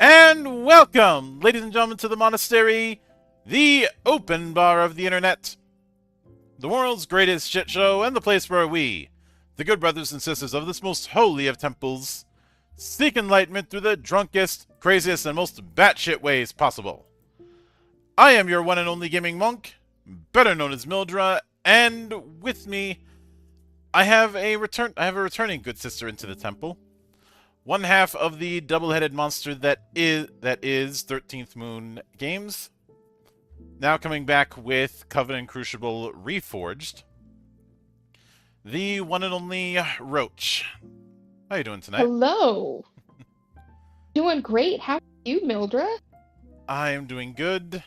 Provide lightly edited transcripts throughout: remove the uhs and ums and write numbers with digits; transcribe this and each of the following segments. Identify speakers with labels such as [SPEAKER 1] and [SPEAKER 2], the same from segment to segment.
[SPEAKER 1] And welcome, ladies and gentlemen, to the monastery, the open bar of the internet, the world's greatest shit show, and the place where we, the good brothers and sisters of this most holy of temples, seek enlightenment through the drunkest, craziest, and most batshit ways possible. I am your one and only gaming monk, better known as Mildra, and with me, I have a returning good sister into the temple. One half of the double-headed monster that is 13th Moon Games. Now coming back with Coven and Crucible Reforged. The one and only Roach. How you doing tonight?
[SPEAKER 2] Hello. Doing great. How are you, Mildra?
[SPEAKER 1] I am doing good.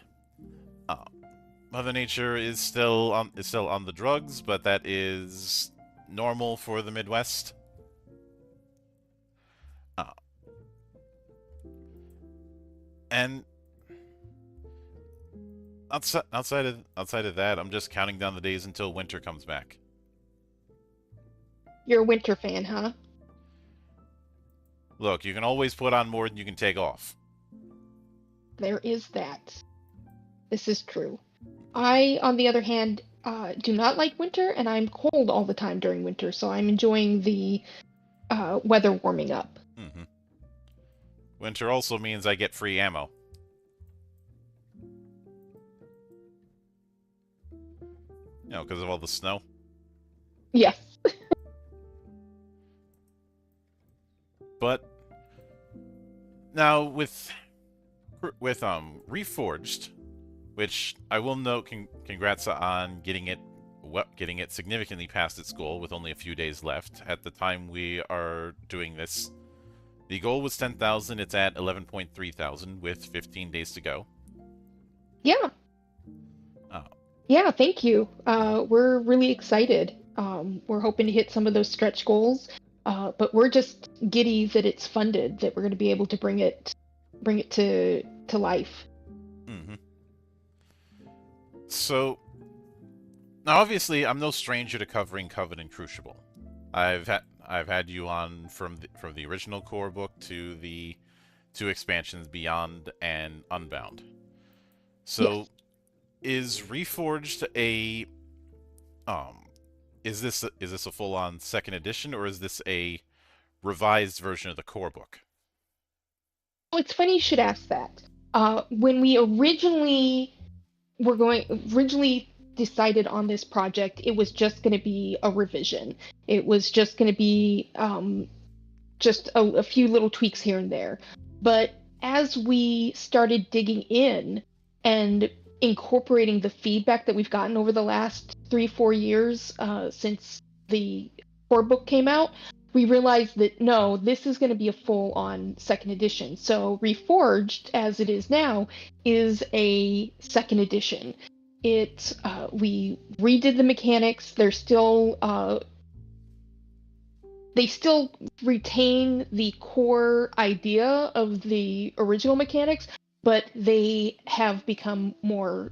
[SPEAKER 1] Mother Nature is still on the drugs, but that is normal for the Midwest. And outside of that, I'm just counting down the days until winter comes back.
[SPEAKER 2] You're a winter fan, huh?
[SPEAKER 1] Look, you can always put on more than you can take off.
[SPEAKER 2] There is that. This is true. I, on the other hand, do not like winter, and I'm cold all the time during winter, so I'm enjoying the weather warming up.
[SPEAKER 1] Mm-hmm. Winter also means I get free ammo. You know, because of all the snow.
[SPEAKER 2] Yes.
[SPEAKER 1] But now with Reforged, which I will note, congrats on getting it significantly past its goal with only a few days left. At the time we are doing this, the goal was 10,000. It's at 11,300 with 15 days to go.
[SPEAKER 2] Yeah.
[SPEAKER 1] Oh.
[SPEAKER 2] Yeah, thank you. We're really excited. We're hoping to hit some of those stretch goals, but we're just giddy that it's funded, that we're going to be able to bring it to life.
[SPEAKER 1] Mm-hmm. So now, obviously, I'm no stranger to covering Coven and Crucible. I've had you on from the original core book to the two expansions Beyond and Unbound. So,
[SPEAKER 2] Yes.
[SPEAKER 1] is Reforged a is this a full on second edition, or is this a revised version of the core book?
[SPEAKER 2] Well, it's funny you should ask that. When we originally decided on this project, it was just going to be a revision. It was just going to be just a few little tweaks here and there. But as we started digging in and incorporating the feedback that we've gotten over the last 3-4 years since the core book came out, we realized that no, this is going to be a full-on second edition. So Reforged, as it is now, is a second edition. We redid the mechanics. They still retain the core idea of the original mechanics, but they have become more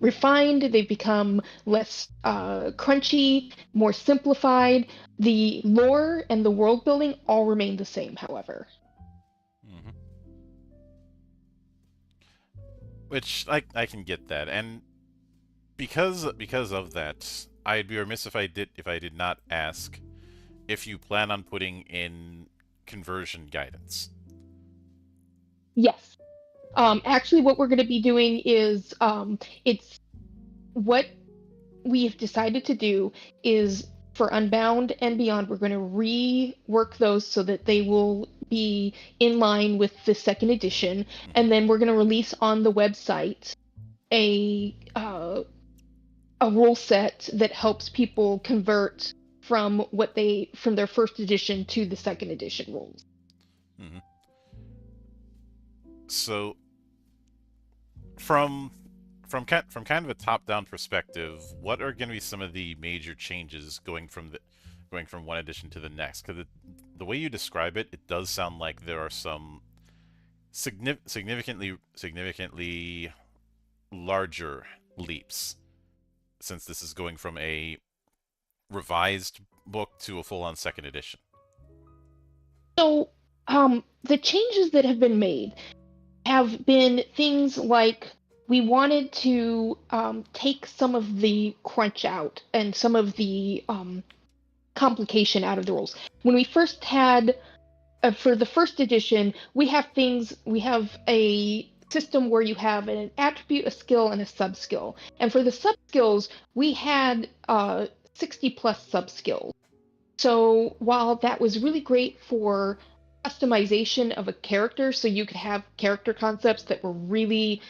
[SPEAKER 2] refined. They've become less crunchy, more simplified. The lore and the world building all remain the same, however.
[SPEAKER 1] Mm-hmm. Which I can get that, and because of that, I'd be remiss if I did not ask if you plan on putting in conversion guidance.
[SPEAKER 2] Yes. Actually, what we're going to be doing is it's what we've decided to do is for Unbound and Beyond, we're going to rework those so that they will be in line with the second edition, and then we're going to release on the website a rule set that helps people convert from their first edition to the second edition rules.
[SPEAKER 1] Mm-hmm. So from kind of a top down perspective, what are going to be some of the major changes going from one edition to the next? Because the way you describe it, it does sound like there are some significantly larger leaps, since this is going from a revised book to a full on second edition.
[SPEAKER 2] So, the changes that have been made have been things like we wanted to take some of the crunch out and some of the complication out of the rules. When we first had, for the first edition, we have a system where you have an attribute, a skill, and a sub skill. And for the sub skills, we had 60 plus sub skills. So while that was really great for customization of a character, so you could have character concepts that were really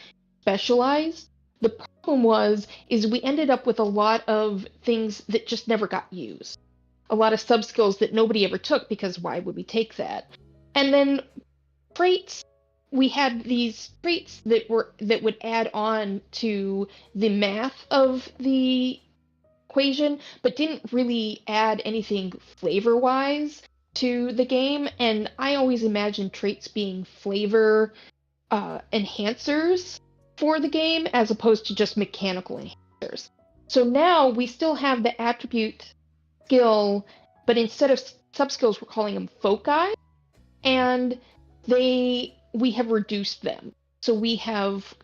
[SPEAKER 2] specialized, the problem is we ended up with a lot of things that just never got used. A lot of sub skills that nobody ever took because why would we take that? And then traits, we had these traits that would add on to the math of the equation, but didn't really add anything flavor wise to the game. And I always imagined traits being flavor enhancers for the game as opposed to just mechanical enhancers. So now we still have the attribute skill, but instead of sub skills, we're calling them foci, and we have reduced them. So we have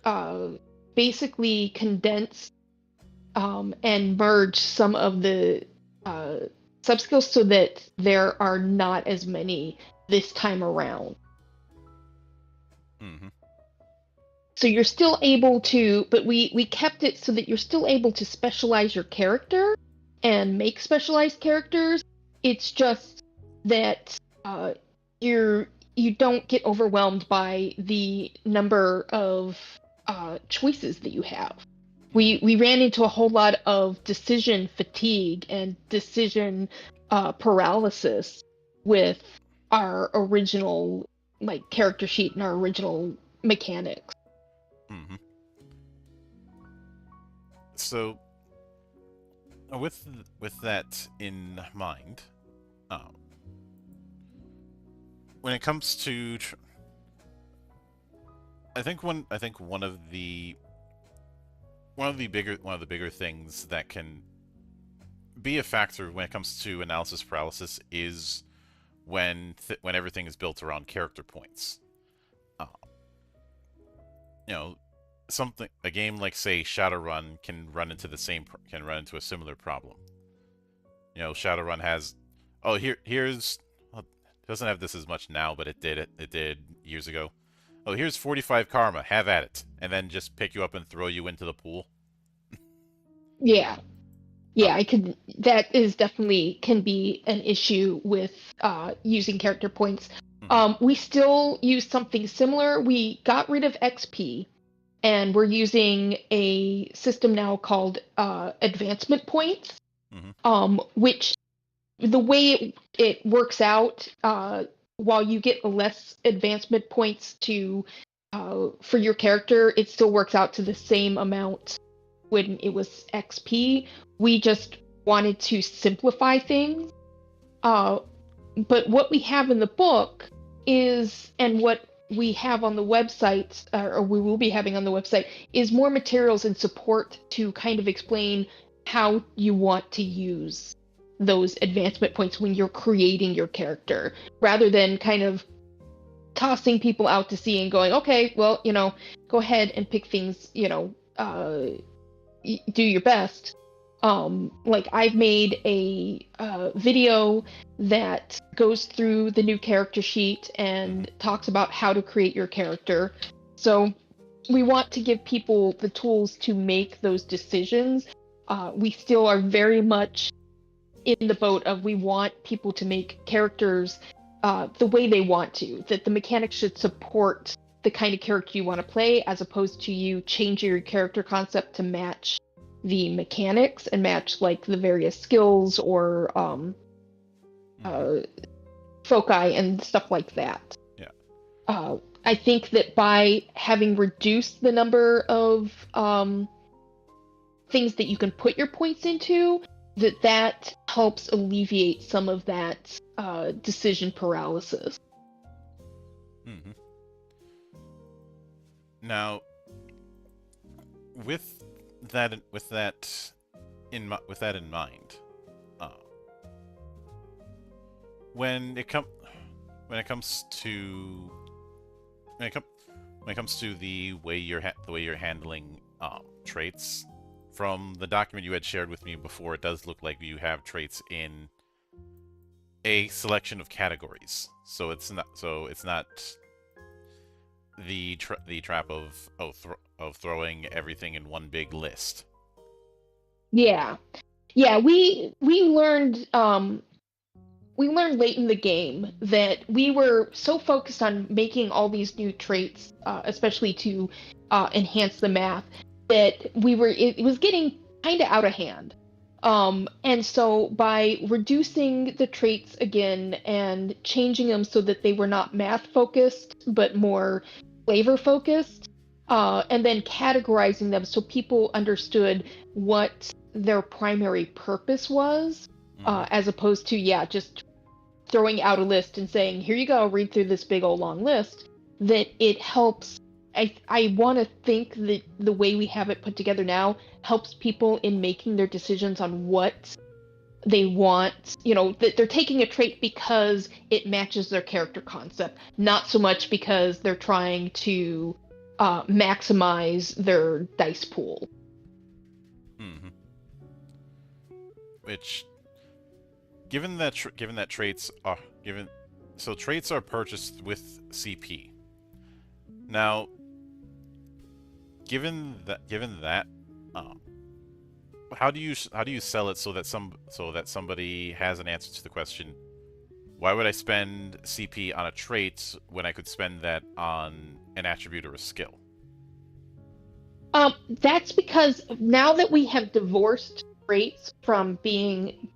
[SPEAKER 2] basically condensed and merge some of the sub-skills so that there are not as many this time around.
[SPEAKER 1] Mm-hmm.
[SPEAKER 2] So you're still able to, but we kept it so that you're still able to specialize your character and make specialized characters. It's just that you don't get overwhelmed by the number of choices that you have. We ran into a whole lot of decision fatigue and decision paralysis with our original like character sheet and our original mechanics.
[SPEAKER 1] Mm-hmm. So, with that in mind, when it comes to, I think one of the bigger things that can be a factor when it comes to analysis paralysis is when everything is built around character points. Uh, you know, a game like say Shadowrun can run into a similar problem. You know, Shadowrun has here's well, it doesn't have this as much now, but it did years ago. Oh, here's 45 karma, have at it, and then just pick you up and throw you into the pool.
[SPEAKER 2] Yeah.
[SPEAKER 1] Uh,
[SPEAKER 2] Yeah, I could. That is definitely can be an issue with using character points.
[SPEAKER 1] mhm,
[SPEAKER 2] We still use something similar. We got rid of XP, and we're using a system now called advancement points.
[SPEAKER 1] mhm,
[SPEAKER 2] Which the way it works out, while you get less advancement points to for your character, it still works out to the same amount when it was XP. We just wanted to simplify things. Uh, but what we have in the book is, and what we have on the website, or we will be having on the website, is more materials and support to kind of explain how you want to use those advancement points when you're creating your character, rather than kind of tossing people out to sea and going, okay, well, go ahead and pick things, do your best. Like I've made a video that goes through the new character sheet and
[SPEAKER 1] mhm,
[SPEAKER 2] talks about how to create your character. So we want to give people the tools to make those decisions. We still are very much in the boat of we want people to make characters the way they want to, that the mechanics should support the kind of character you want to play, as opposed to you changing your character concept to match the mechanics and match like the various skills or
[SPEAKER 1] mhm.
[SPEAKER 2] uh, foci and stuff like that.
[SPEAKER 1] Yeah.
[SPEAKER 2] I think that by having reduced the number of things that you can put your points into, that helps alleviate some of that decision paralysis.
[SPEAKER 1] Mhm. Now, with that in mind, uh, when it comes to when it, com- when it comes to the way you're handling traits, from the document you had shared with me before, it does look like you have traits in a selection of categories. So it's not the trap of throwing everything in one big list.
[SPEAKER 2] Yeah, yeah. We learned late in the game that we were so focused on making all these new traits, especially to enhance the math, that it was getting kind of out of hand. And so by reducing the traits again and changing them so that they were not math focused but more flavor focused, and then categorizing them so people understood what their primary purpose was,
[SPEAKER 1] Mm-hmm.
[SPEAKER 2] as opposed to, yeah, just throwing out a list and saying, here you go, read through this big old long list, that it helps. I want to think that the way we have it put together now helps people in making their decisions on what they want, that they're taking a trait because it matches their character concept, not so much because they're trying to maximize their dice pool.
[SPEAKER 1] Mm-hmm. which, given that traits are traits are purchased with CP. Now, given that, how do you sell it so that somebody has an answer to the question, why would I spend CP on a trait when I could spend that on an attribute or a skill?
[SPEAKER 2] That's because now that we have divorced traits from being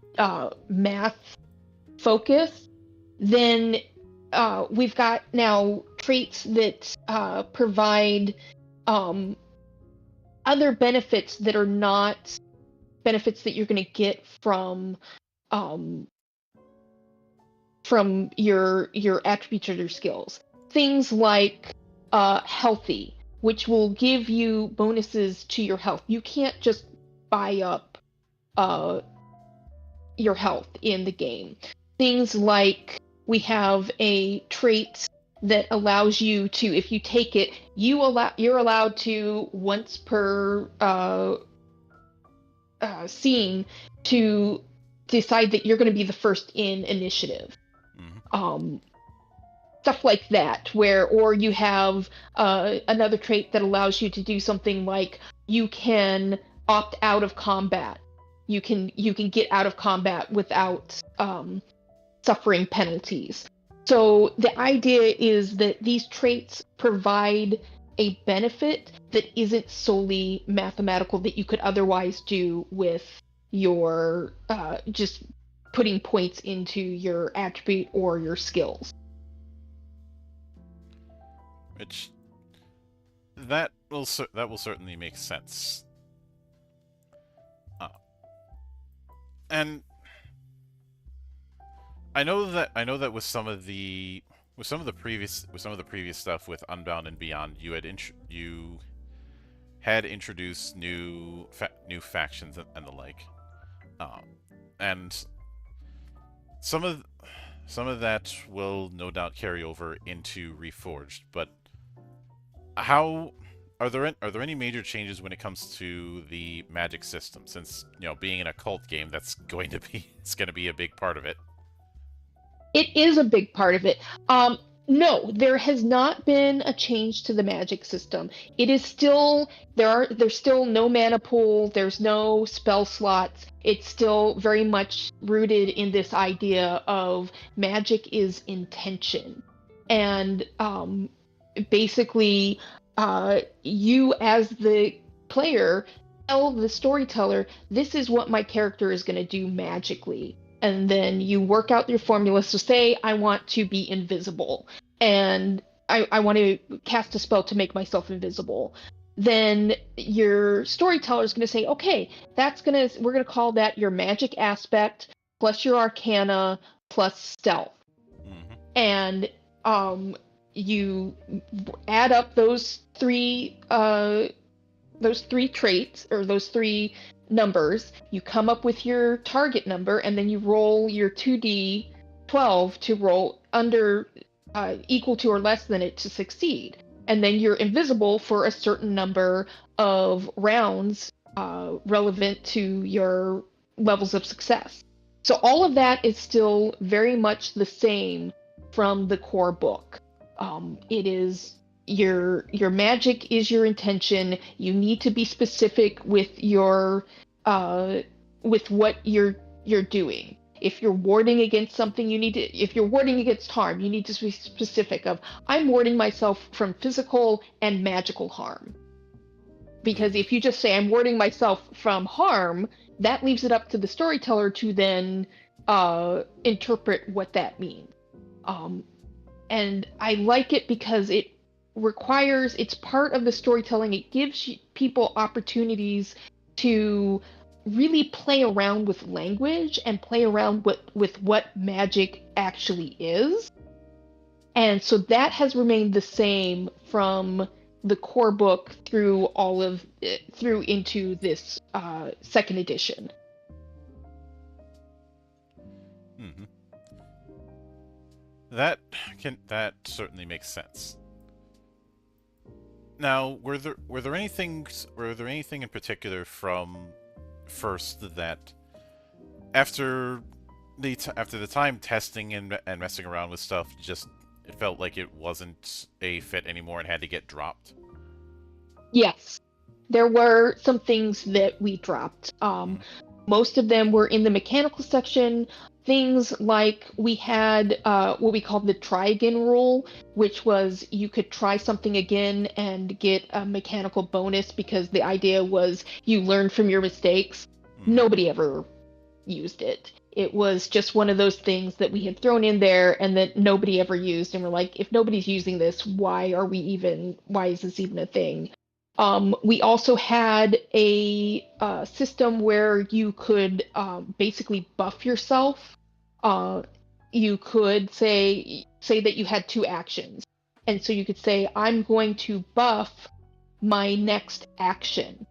[SPEAKER 2] math focused, then we've got now traits that provide other benefits that are not benefits that you're going to get from your attributes or your skills. Things like healthy, which will give you bonuses to your health. You can't just buy up your health in the game. Things like we have a trait that allows you to, if you take it, you're allowed to once per scene to decide that you're going to be the first in initiative. Stuff like that, or you have another trait that allows you to do something like you can opt out of combat. You can get out of combat without suffering penalties. So the idea is that these traits provide a benefit that isn't solely mathematical, that you could otherwise do with your just putting points into your attribute or your skills.
[SPEAKER 1] Which that will certainly make sense. And I know that with some of the previous stuff with Unbound and Beyond, you had introduced new factions and the like, and some of that will no doubt carry over into Reforged. But how are there any major changes when it comes to the magic system? Since being an occult game, that's going to be a big part of it.
[SPEAKER 2] It is a big part of it. No, there has not been a change to the magic system. It is still there's still no mana pool, there's no spell slots. It's still very much rooted in this idea of magic is intention. And basically you as the player tell the storyteller, this is what my character is going to do magically. And then you work out your formula. So say I want to be invisible and I want to cast a spell to make myself invisible. Then your storyteller is going to say, okay, we're going to call that your magic aspect plus your arcana plus stealth. And you add up those three traits, or those three numbers, you come up with your target number, and then you roll your 2d12 to roll under equal to or less than it to succeed. And then you're invisible for a certain number of rounds relevant to your levels of success. So all of that is still very much the same from the core book. It is your magic is your intention. You need to be specific with your with what you're doing. If you're warding against something, if you're warding against harm, you need to be specific of, I'm warding myself from physical and magical harm. Because if you just say I'm warding myself from harm, that leaves it up to the storyteller to then interpret what that means. And I like it because it's part of the storytelling. It gives people opportunities to really play around with language and play around with what magic actually is. And so that has remained the same from the core book through into this second edition.
[SPEAKER 1] Mm-hmm. That certainly makes sense. Now, were there anything in particular from first that after after the time testing and messing around with stuff, just it felt like it wasn't a fit anymore and had to get dropped.
[SPEAKER 2] Yes, there were some things that we dropped.
[SPEAKER 1] Mhm.
[SPEAKER 2] Most of them were in the mechanical section. Things like we had what we called the try again rule, which was you could try something again and get a mechanical bonus because the idea was you learn from your mistakes.
[SPEAKER 1] Mhm.
[SPEAKER 2] Nobody ever used it. It was just one of those things that we had thrown in there and that nobody ever used. And we're like, if nobody's using this, why is this even a thing? We also had a system where you could basically buff yourself. Uh, you could say that you had two actions, and so you could say, "I'm going to buff my next action,"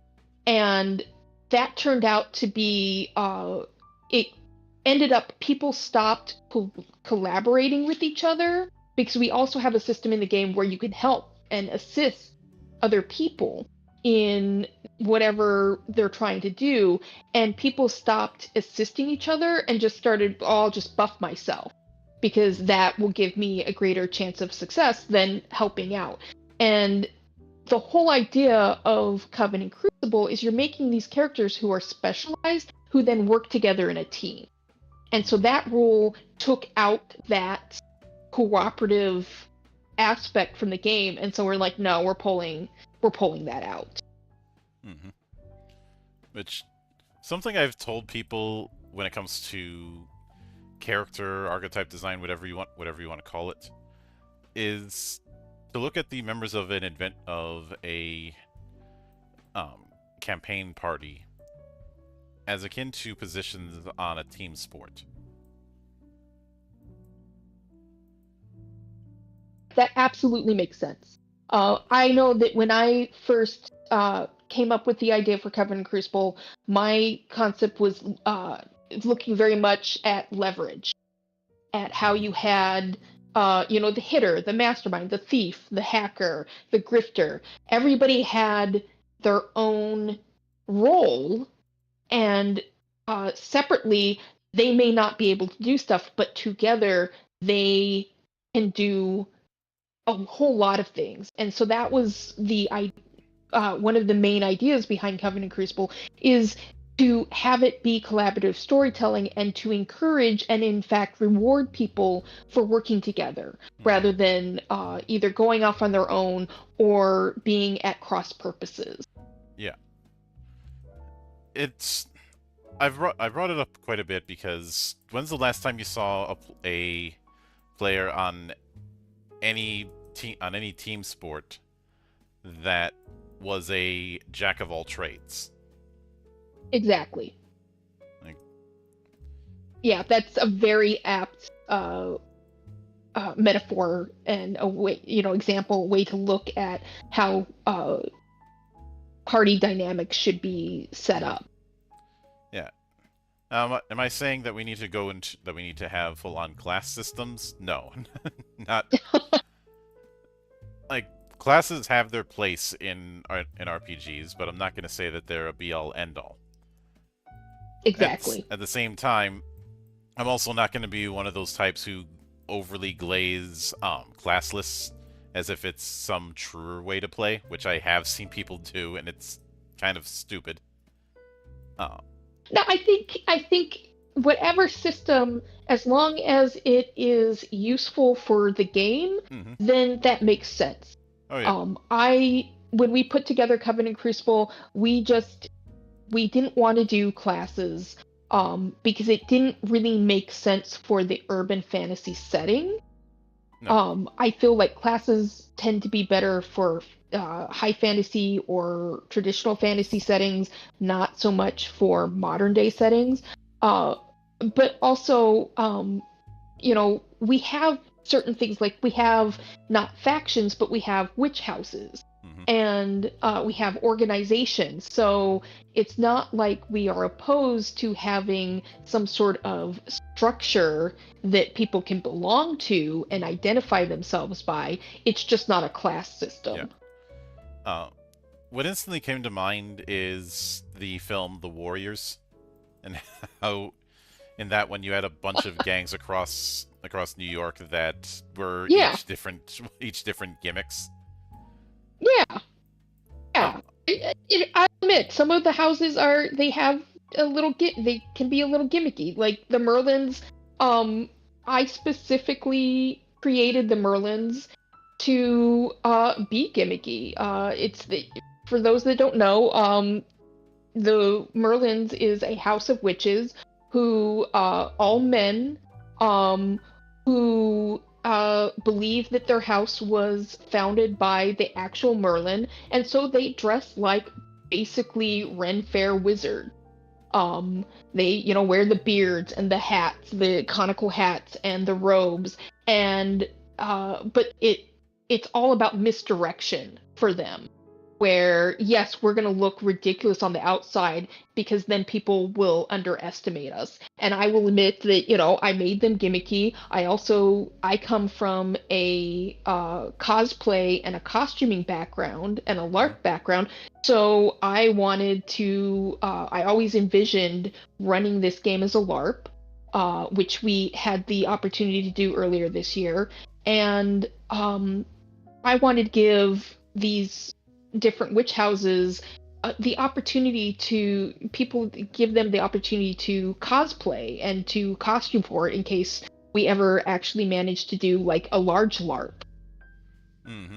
[SPEAKER 2] and that turned out to be it ended up people stopped collaborating with each other because we also have a system in the game where you can help and assist other people in whatever they're trying to do, and people stopped assisting each other and just started, "Oh, I'll just buff myself because that will give me a greater chance of success than helping out." And the whole idea of Coven and Crucible is you're making these characters who are specialized who then work together in a team. And so that rule took out that cooperative aspect from the game, and so we're like, no, we're pulling that out.
[SPEAKER 1] Mhm. Which something I've told people when it comes to character archetype design, whatever you want to call it, is to look at the members of an event of a um, campaign party as akin to positions on a team sport.
[SPEAKER 2] That absolutely makes sense. I know that when I first came up with the idea for Coven and Crucible, my concept was looking very much at leverage, at how you had, the hitter, the mastermind, the thief, the hacker, the grifter. Everybody had their own role, and separately, they may not be able to do stuff, but together they can do a whole lot of things. And so that was one of the main ideas behind Covenant Crucible is to have it be collaborative storytelling and to encourage and in fact reward people for working together
[SPEAKER 1] Mhm.
[SPEAKER 2] rather than either going off on their own or being at cross purposes.
[SPEAKER 1] Yeah, it's I brought it up quite a bit because when's the last time you saw a player on any team sport that was a jack of all trades?
[SPEAKER 2] Exactly.
[SPEAKER 1] Like,
[SPEAKER 2] Yeah, that's a very apt metaphor and a way, example, way to look at how party dynamics should be set up.
[SPEAKER 1] yeah. Am I saying that we need to go into that we need to have full-on class systems? No, not like classes have their place in RPGs, but I'm not going to say that they're a be-all end-all.
[SPEAKER 2] Exactly.
[SPEAKER 1] At the same time, I'm also not going to be one of those types who overly glaze class lists as if it's some truer way to play, which I have seen people do, and it's kind of stupid. Uh,
[SPEAKER 2] No, I think whatever system, as long as it is useful for the game,
[SPEAKER 1] mhm.
[SPEAKER 2] then that makes sense.
[SPEAKER 1] Oh yeah.
[SPEAKER 2] I when we put together Covenant Crucible, we didn't want to do classes because it didn't really make sense for the urban fantasy setting.
[SPEAKER 1] No.
[SPEAKER 2] I feel like classes tend to be better for high fantasy or traditional fantasy settings, not so much for modern day settings. Uh, but also, we have certain things like we have not factions, but we have witch houses
[SPEAKER 1] Mhm.
[SPEAKER 2] and we have organizations. So it's not like we are opposed to having some sort of structure that people can belong to and identify themselves by. It's just not a class
[SPEAKER 1] Yeah.
[SPEAKER 2] system.
[SPEAKER 1] What instantly came to mind is the film The Warriors, and how In that one, you had a bunch of gangs across New York that were
[SPEAKER 2] Yeah,
[SPEAKER 1] each different gimmicks.
[SPEAKER 2] yeah,
[SPEAKER 1] Oh,
[SPEAKER 2] yeah. I admit some of the houses they have a little they can be a little gimmicky. Like the Merlins, I specifically created the Merlins to be gimmicky. It's the For those that don't know, the Merlins is a house of witches who all men um who believe that their house was founded by the actual Merlin, and so they dress like basically Ren Fair wizards. They, wear the beards and the hats, the conical hats and the robes, and but it's all about misdirection for them. Where, yes, we're going to look ridiculous on the outside because then people will underestimate us. And I will admit that, I made them gimmicky. I come from a cosplay and a costuming background and a
[SPEAKER 1] mhm.
[SPEAKER 2] LARP background. So I always envisioned running this game as a LARP, which we had the opportunity to do earlier this year. And I wanted to give these different witch houses the opportunity to give them the opportunity to cosplay and to costume for it in case we ever actually manage to do like a large LARP.
[SPEAKER 1] Mm-hmm.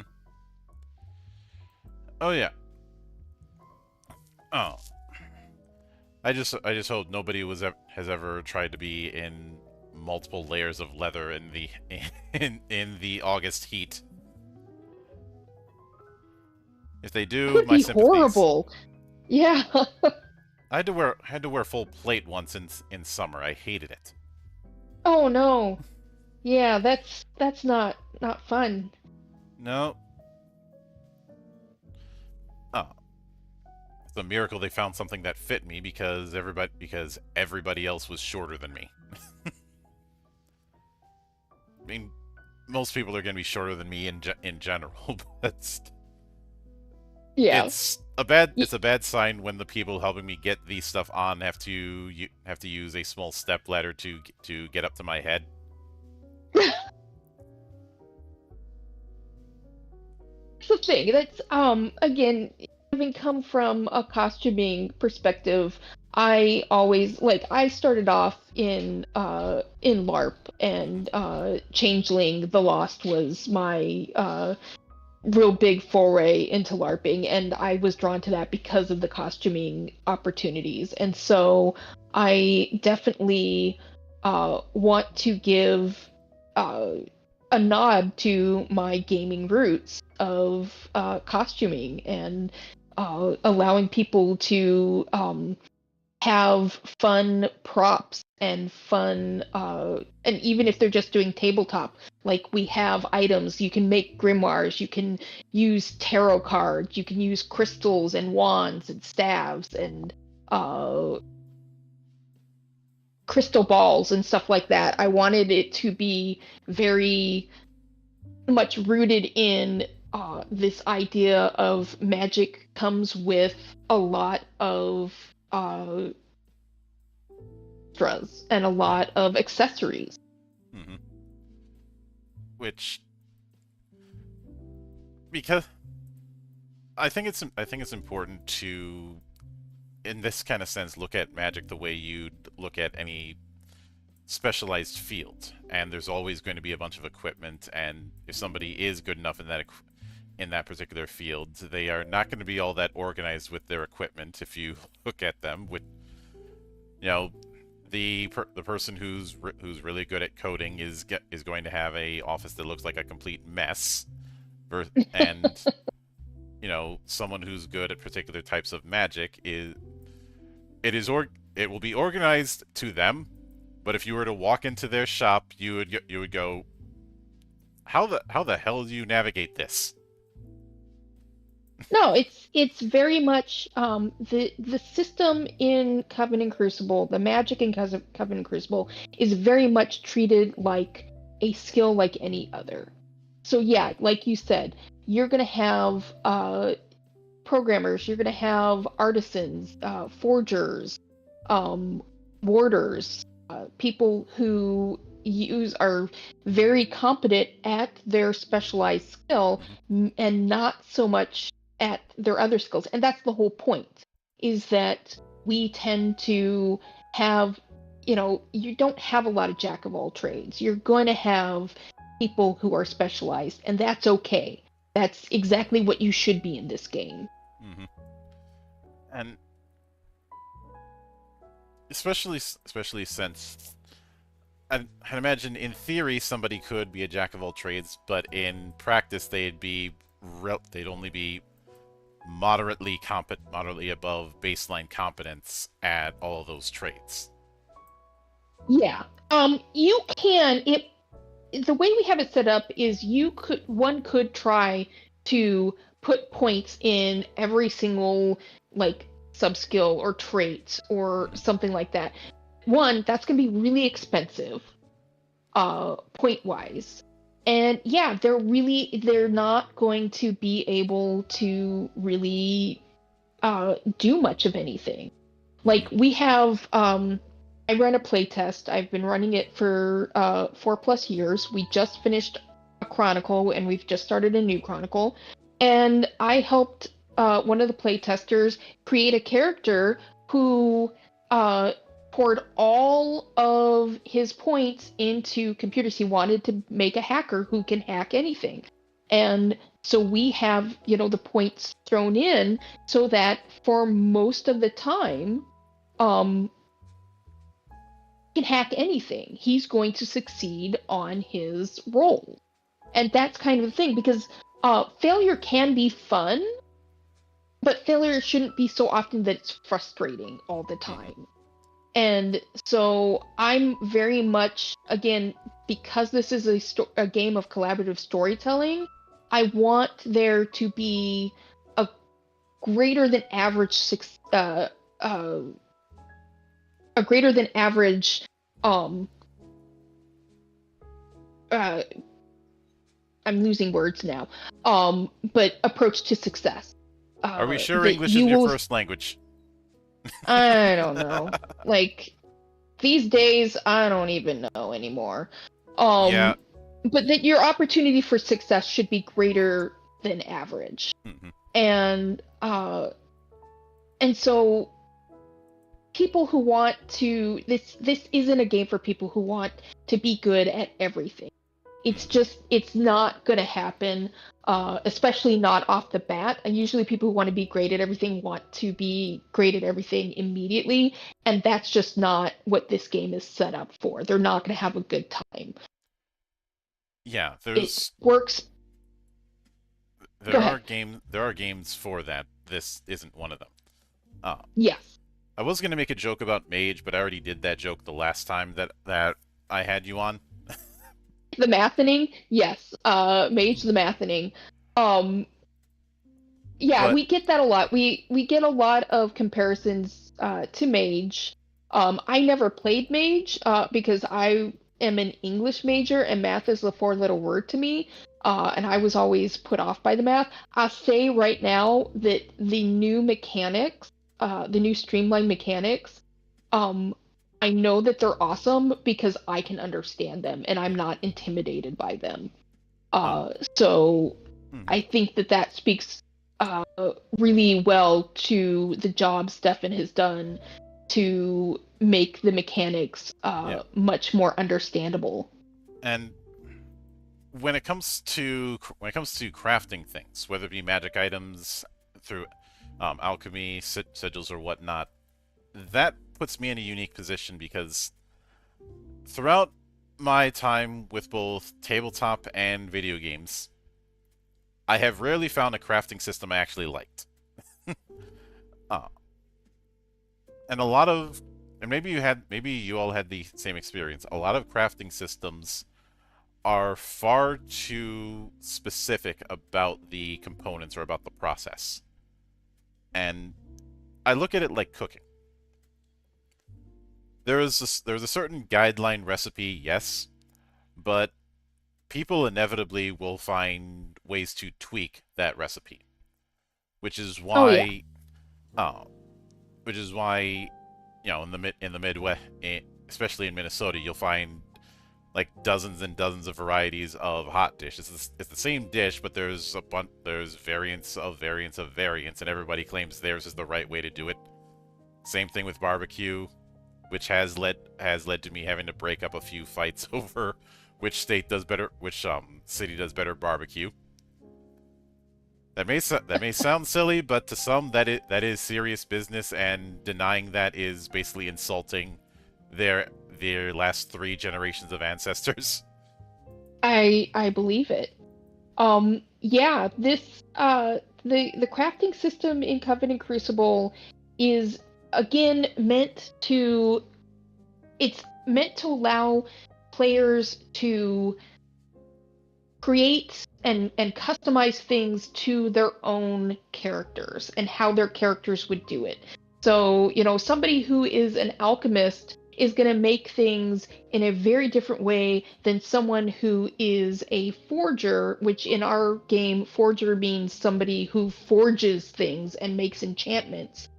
[SPEAKER 1] Oh yeah. Oh, I just hope nobody has ever tried to be in multiple layers of leather in the in the August heat. If they
[SPEAKER 2] That
[SPEAKER 1] do,
[SPEAKER 2] would
[SPEAKER 1] my
[SPEAKER 2] be
[SPEAKER 1] sympathies.
[SPEAKER 2] horrible. Yeah.
[SPEAKER 1] I had to wear full plate once in summer. I hated it.
[SPEAKER 2] Oh no. Yeah, that's not fun.
[SPEAKER 1] No. Oh, it's a miracle they found something that fit me because everybody else was shorter than me. I mean, most people are going to be shorter than me in general, but
[SPEAKER 2] Yeah.
[SPEAKER 1] it's a bad sign when the people helping me get these stuff on have to use a small step ladder to get up to my head.
[SPEAKER 2] The thing. That's again, having come from a costuming perspective, I started off in LARP, and Changeling the Lost was my real big foray into LARPing, and I was drawn to that because of the costuming opportunities. And so I definitely want to give uh, a nod to my gaming roots of costuming and allowing people to have fun props and fun and even if they're just doing tabletop, like we have items, you can make grimoires, you can use tarot cards, you can use crystals and wands and staves and uh crystal balls and stuff like that. I wanted it to be very much rooted in this idea of magic comes with a lot of extras and a
[SPEAKER 1] Mm-hmm.
[SPEAKER 2] lot of accessories.
[SPEAKER 1] Mm-hmm. Which because I think it's important to, in this kind of sense, look at magic the way you look at any specialized field. And there's always going to be a bunch of equipment, and if somebody is good enough in that particular field, they are not going to be all that organized with their equipment. If you look at them with, you know, the person who's really good at coding is going to have a office that looks like a complete mess, and someone who's good at particular types of magic it will be organized to them. But if you were to walk into their shop, you would go, how the hell do you navigate this?
[SPEAKER 2] No, it's very much the system in Coven and Crucible, the magic in Coven and Crucible is very much treated like a skill like any other. So yeah, like you said, you're gonna have programmers, you're gonna have artisans, forgers, um, warders, people who are very competent at their specialized skill
[SPEAKER 1] Hmm.
[SPEAKER 2] and not so much at their other skills. And that's the whole point, is that we tend to have, you don't have a lot of jack of all trades. You're going to have people who are specialized, and that's okay. That's exactly what you should be in this game.
[SPEAKER 1] Hmm. And especially since I imagine in theory somebody could be a jack of all trades, but in practice they'd only be moderately above baseline competence at all of those trades.
[SPEAKER 2] Yeah. You can it the way we have it set up is one could try to put points in every single like sub skill or trait or something like that. One, that's going to be really expensive point wise. And yeah, they're not going to be able to really do much of anything. Like
[SPEAKER 1] Hmm.
[SPEAKER 2] we have I run a playtest. I've been running it for 4+ years. We just finished a chronicle and we've just started a new chronicle. And I helped one of the playtesters create a character who uh, poured all of his points into computers. He wanted to make a hacker who can hack anything. And so we have, the points thrown in so that for most of the time, um, he can hack anything. He's going to succeed on his role. And that's kind of the thing because failure can be fun, but failure shouldn't be so often that it's frustrating all the
[SPEAKER 1] Hmm.
[SPEAKER 2] time. And so I'm very much, again, because this is a game of collaborative storytelling, I want there to be a greater than average uh, a greater than average um uh I'm losing words now, but approach to success,
[SPEAKER 1] Are we sure
[SPEAKER 2] that
[SPEAKER 1] English
[SPEAKER 2] you
[SPEAKER 1] isn't your
[SPEAKER 2] will,
[SPEAKER 1] first language?
[SPEAKER 2] I don't know, like these days I don't even know anymore.
[SPEAKER 1] Yeah.
[SPEAKER 2] um but that your opportunity for success should be greater than average.
[SPEAKER 1] Hmm.
[SPEAKER 2] And uh and so people who want to this isn't a game for people who want to be good at everything.
[SPEAKER 1] Hmm.
[SPEAKER 2] It's not going to happen, especially not off the bat. And usually people who want to be great at everything want to be great at everything immediately, and that's just not what this game is set up for. They're not going to have a good time.
[SPEAKER 1] Yeah,
[SPEAKER 2] It works. Go ahead.
[SPEAKER 1] there are games for that. This isn't one of them. Uh,
[SPEAKER 2] Yes.
[SPEAKER 1] I was gonna make a joke about Mage, but I already did that joke the last time that I had you on.
[SPEAKER 2] The mathening, yes. Mage the mathening. Um, yeah,
[SPEAKER 1] But
[SPEAKER 2] we get that a lot. We get a lot of comparisons to Mage. I never played Mage because I am an English major and math is the four-letter word to me. And I was always put off by the math. I'll say right now that the new mechanics, the new streamlined mechanics, um, I know that they're awesome because I can understand them and I'm not intimidated by them.
[SPEAKER 1] uh,
[SPEAKER 2] So
[SPEAKER 1] mhm,
[SPEAKER 2] I think that that speaks uh, really well to the job Stefan has done to make the mechanics
[SPEAKER 1] yeah.
[SPEAKER 2] much more understandable.
[SPEAKER 1] And when it comes to crafting things, whether it be magic items through alchemy, sigils, or whatnot, that puts me in a unique position because throughout my time with both tabletop and video games, I have rarely found a crafting system I actually liked. Uh, and a lot of, and maybe you all had the same experience. A lot of crafting systems are far too specific about the components or about the process. And I look at it like cooking. There's a certain guideline recipe, yes, but people inevitably will find ways to tweak that recipe, which is
[SPEAKER 2] Oh yeah.
[SPEAKER 1] why, uh, which is why, in the Midwest, especially in Minnesota, you'll find like dozens and dozens of varieties of hot dish. It's the same dish, but there's variants of variants of variants, and everybody claims theirs is the right way to do it. Same thing with barbecue, which has led to me having to break up a few fights over which state does better, which city does better barbecue. That may sound silly, but to some that is serious business, and denying that is basically insulting their last 3 generations of ancestors.
[SPEAKER 2] I believe it. Yeah, this the crafting system in Coven and Crucible is again it's meant to allow players to create and customize things to their own characters and how their characters would do it. So, somebody who is an alchemist is going to make things in a very different way than someone who is a forger, which in our game, forger means somebody who forges things and makes enchantments,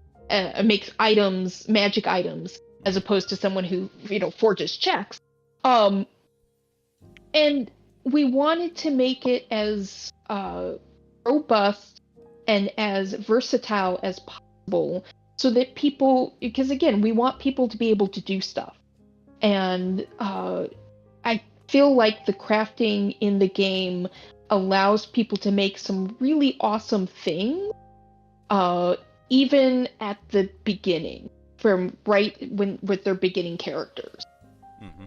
[SPEAKER 2] makes items, magic items, as opposed to someone who, forges checks. And we wanted to make it as robust and as versatile as possible so that because again, we want people to be able to do stuff. And I feel like the crafting in the game allows people to make some really awesome things, even at the beginning, from with their beginning characters.
[SPEAKER 1] Mm-hmm.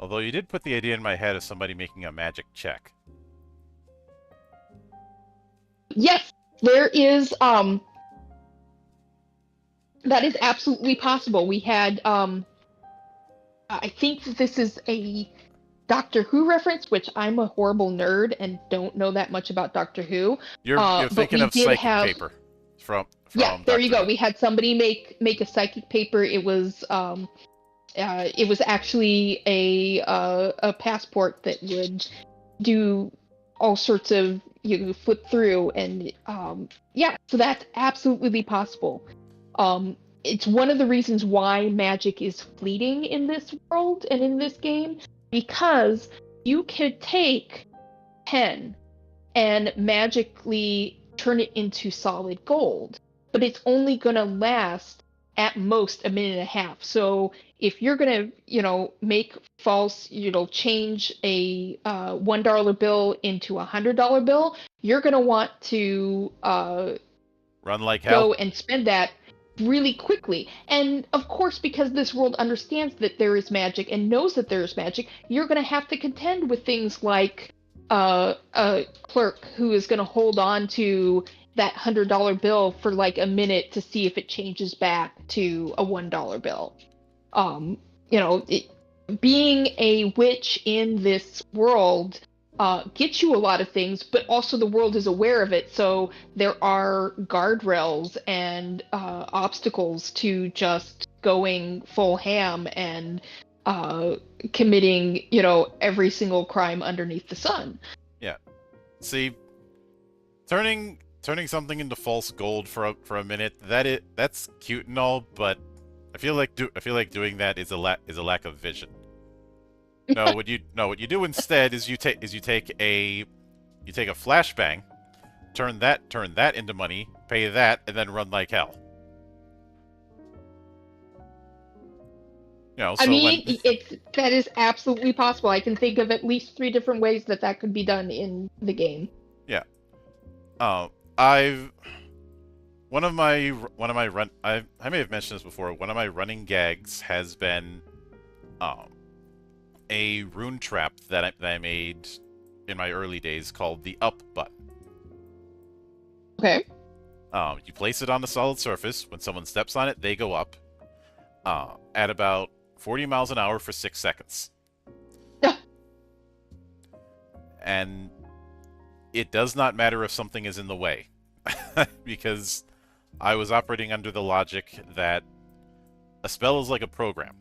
[SPEAKER 1] Although you did put the idea in my head of somebody making a magic check.
[SPEAKER 2] Yes, there is. That is absolutely possible. We had. I think that this is a Doctor Who reference, which I'm a horrible nerd and don't know that much about Doctor Who.
[SPEAKER 1] You're thinking of psychic paper from
[SPEAKER 2] yeah. There
[SPEAKER 1] Dr.
[SPEAKER 2] you go.
[SPEAKER 1] Who.
[SPEAKER 2] We had somebody make a psychic paper. It was actually a passport that would do all sorts of flip through, and yeah, so that's absolutely possible. It's one of the reasons why magic is fleeting in this world and in this game, because you could take pen and magically turn it into solid gold, but it's only going to last at most a minute and a half. So if you're going to, make false, change a $1 bill into a $100 bill, you're going to want to
[SPEAKER 1] run like hell,
[SPEAKER 2] go and spend that really quickly. And of course, because this world understands that there is magic and knows that there is magic, you're going to have to contend with things like a clerk who is going to hold on to that $100 bill for like a minute to see if it changes back to a $1 bill. Being a witch in this world gets you a lot of things, but also the world is aware of it, so there are guardrails and obstacles to just going full ham and committing, every single crime underneath the sun.
[SPEAKER 1] Yeah. See, turning something into false gold for a minute, that's cute and all, but I feel like doing that is a lack of vision. No, what you do instead is you take a flashbang, turn that into money, pay that, and then run like hell. So
[SPEAKER 2] that is absolutely possible. I can think of at least 3 different ways that could be done in the game.
[SPEAKER 1] Yeah. I may have mentioned this before. One of my running gags has been a rune trap that I made in my early days called the up button.
[SPEAKER 2] Okay.
[SPEAKER 1] You place it on a solid surface. When someone steps on it, they go up at about 40 miles an hour for 6 seconds. And it does not matter if something is in the way, because I was operating under the logic that a spell is like a program.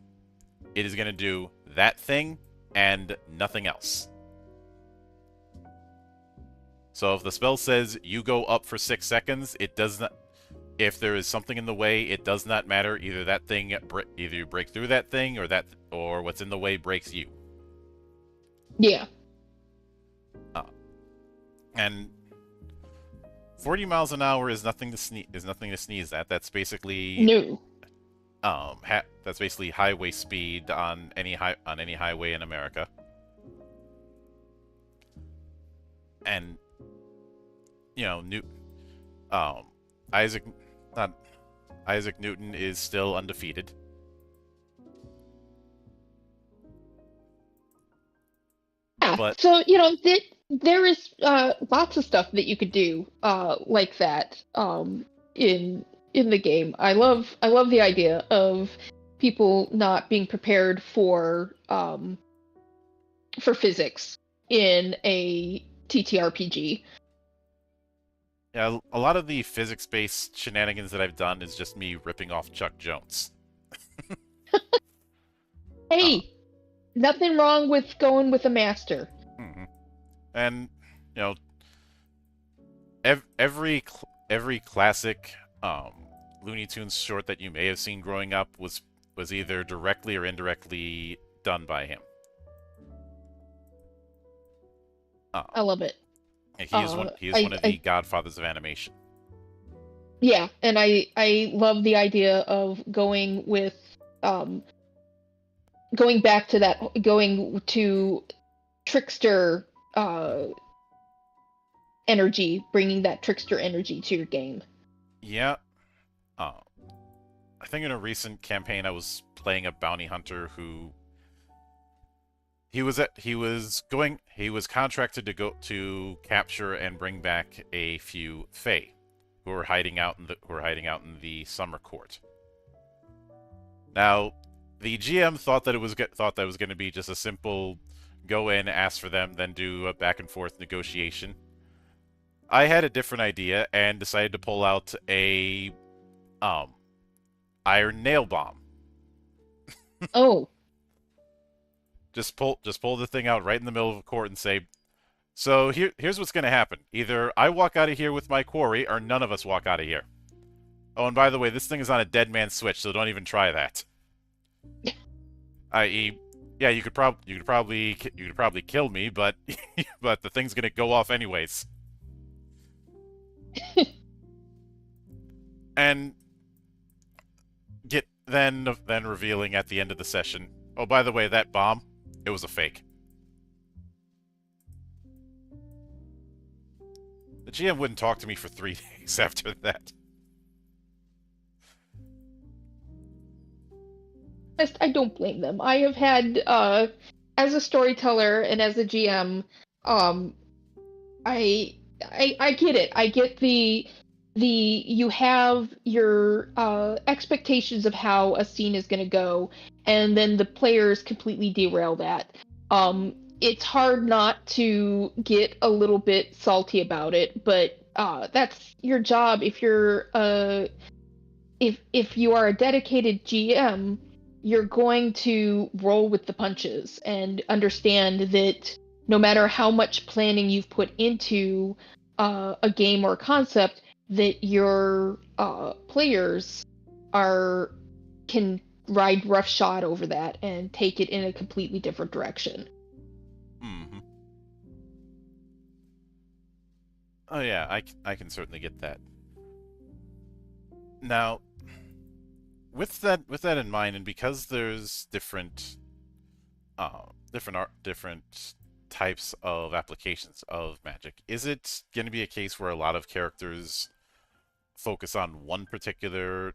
[SPEAKER 1] It is going to do that thing and nothing else. So if the spell says you go up for 6 seconds, it does not. if there is something in the way, it does not matter. Either that thing, either you break through that thing, or what's in the way breaks you.
[SPEAKER 2] Yeah.
[SPEAKER 1] And 40 miles an hour is nothing to sneeze at. That's basically
[SPEAKER 2] No.
[SPEAKER 1] that's basically highway speed on any highway in America. And Isaac Newton is still undefeated.
[SPEAKER 2] Yeah.
[SPEAKER 1] But
[SPEAKER 2] So there is lots of stuff that you could do like that in the game. I love the idea of people not being prepared for physics in a TTRPG.
[SPEAKER 1] yeah, a lot of the physics-based shenanigans that I've done is just me ripping off Chuck Jones.
[SPEAKER 2] Hey, nothing wrong with going with a master.
[SPEAKER 1] Mm-hmm. And every classic Looney Tunes short that you may have seen growing up was either directly or indirectly done by him.
[SPEAKER 2] I love it.
[SPEAKER 1] He is one of the godfathers of animation.
[SPEAKER 2] Yeah, and I love the idea of going back to that, going to trickster energy, bringing that trickster energy to your game.
[SPEAKER 1] Yeah. I think in a recent campaign I was playing a bounty hunter who he was contracted to go to capture and bring back a few Fae who were hiding out in the summer court. Now, the GM thought that was going to be just a simple go in, ask for them, then do a back and forth negotiation. I had a different idea and decided to pull out a iron nail bomb.
[SPEAKER 2] Oh.
[SPEAKER 1] Just pull the thing out right in the middle of the court and say, so here's what's going to happen. Either I walk out of here with my quarry, or none of us walk out of here. Oh, and by the way, this thing is on a dead man switch, so don't even try that. I.e., yeah, you could probably kill me, but but the thing's going to go off anyways. And then revealing at the end of the session, oh, by the way, that bomb, it was a fake. The GM wouldn't talk to me for 3 days after that.
[SPEAKER 2] I don't blame them. I have had, as a storyteller and as a GM, I get it. I get the you have your expectations of how a scene is going to go, and then the players completely derail that. It's hard not to get a little bit salty about it, but that's your job. If you're if you are a dedicated GM, you're going to roll with the punches and understand that no matter how much planning you've put into a game or a concept, that your players can ride roughshod over that and take it in a completely different direction.
[SPEAKER 1] Mm-hmm. Oh yeah, I can certainly get that. Now, with that in mind, and because there's different types of applications of magic, is it going to be a case where a lot of characters focus on one particular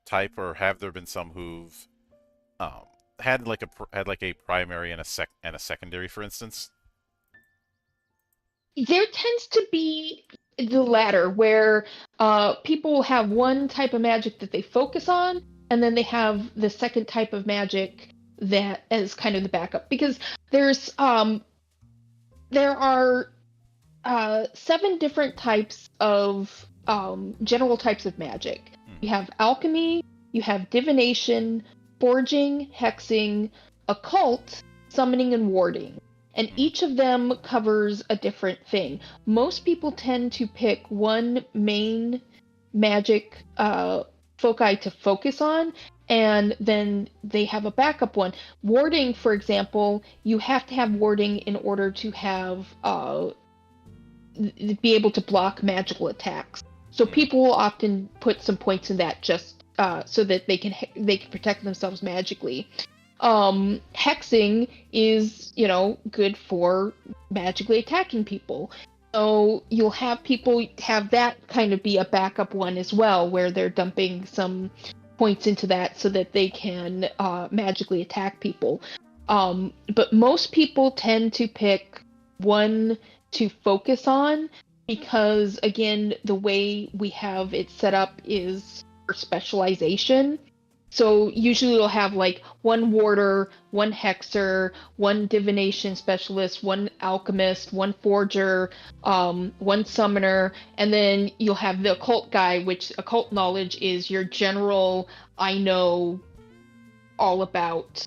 [SPEAKER 1] type, or have there been some who've had a primary and a secondary, for instance?
[SPEAKER 2] There tends to be the latter, where people have one type of magic that they focus on, and then they have the second type of magic that is kind of the backup. Because there are 7 different types of general types of magic. You have alchemy, you have divination, forging, hexing, occult, summoning, and warding. And each of them covers a different thing. Most people tend to pick one main magic foci to focus on, and then they have a backup one. Warding, for example, you have to have warding in order to have be able to block magical attacks. So people will often put some points in that just so that they can protect themselves magically. Hexing is, good for magically attacking people. So you'll have people have that kind of be a backup one as well, where they're dumping some points into that so that they can magically attack people. But most people tend to pick one to focus on because, again, the way we have it set up is for specialization. So usually we'll have like one warder, one hexer, one divination specialist, one alchemist, one forger, one summoner, and then you'll have the occult guy, which occult knowledge is your general, I know all about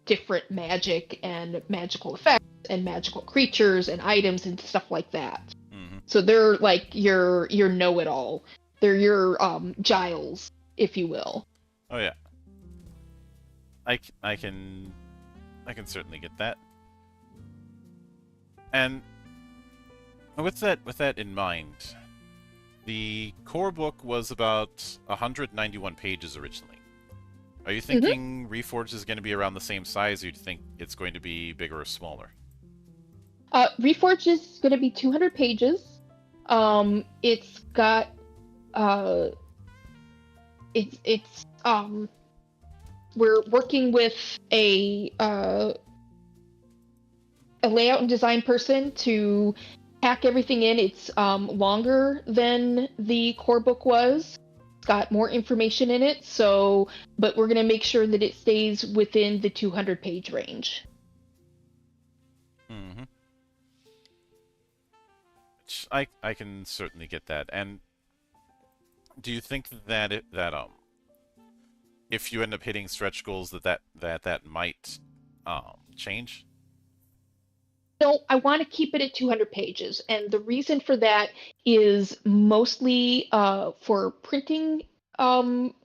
[SPEAKER 2] different magic and magical effects and magical creatures and items and stuff like that.
[SPEAKER 1] Mm-hmm.
[SPEAKER 2] So they're like your know-it-all. They're your Giles, if you will.
[SPEAKER 1] Oh yeah. I can certainly get that. And with that in mind, the core book was about 191 pages originally. Are you thinking Reforged is going to be around the same size, or do you think it's going to be bigger or smaller?
[SPEAKER 2] Reforged is going to be 200 pages. It's got it's we're working with a layout and design person to pack everything in. It's longer than the core book was. It's got more information in it, but we're going to make sure that it stays within the 200-page range.
[SPEAKER 1] Mm-hmm. Which I can certainly get that. And do you think that if you end up hitting stretch goals that might change?
[SPEAKER 2] No, I want to keep it at 200 pages, and the reason for that is mostly for printing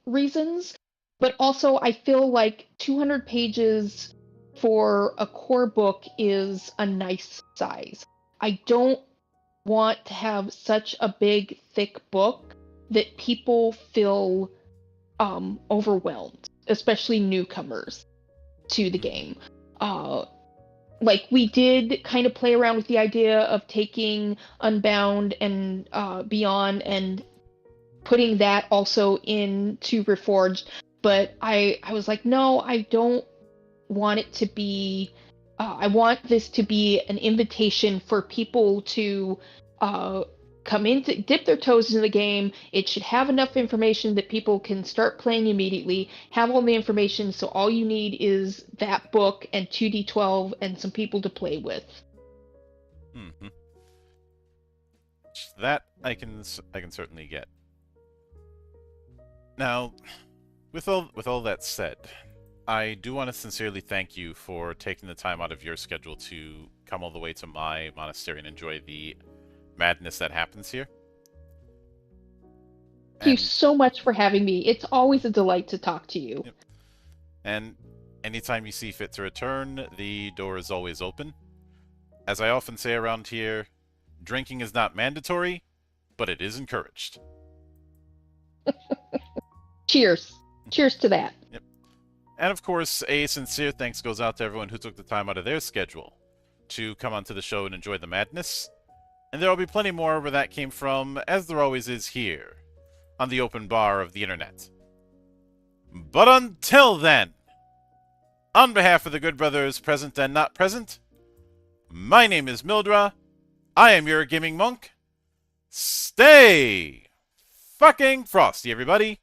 [SPEAKER 2] reasons, but also I feel like 200 pages for a core book is a nice size. I don't want to have such a big, thick book that people feel overwhelmed, especially newcomers to the game. Like, we did kind of play around with the idea of taking Unbound and Beyond and putting that also into Reforged, but I was like, no, I don't want it to be. I want this to be an invitation for people to come in to dip their toes into the game. It should have enough information that people can start playing immediately, have all the information, so all you need is that book and 2d12 and some people to play with.
[SPEAKER 1] Mm-hmm. That I can certainly get. Now, with all that said, I do want to sincerely thank you for taking the time out of your schedule to come all the way to my monastery and enjoy the madness that happens here.
[SPEAKER 2] Thank you so much for having me. It's always a delight to talk to you.
[SPEAKER 1] Yep. And anytime you see fit to return, the door is always open. As I often say around here, drinking is not mandatory, but it is encouraged.
[SPEAKER 2] Cheers. Cheers to that.
[SPEAKER 1] Yep. And of course, a sincere thanks goes out to everyone who took the time out of their schedule to come onto the show and enjoy the madness. And there will be plenty more where that came from, as there always is here, on the open bar of the internet. But until then, on behalf of the good brothers present and not present, my name is Mildra, I am your gaming monk. Stay fucking frosty, everybody!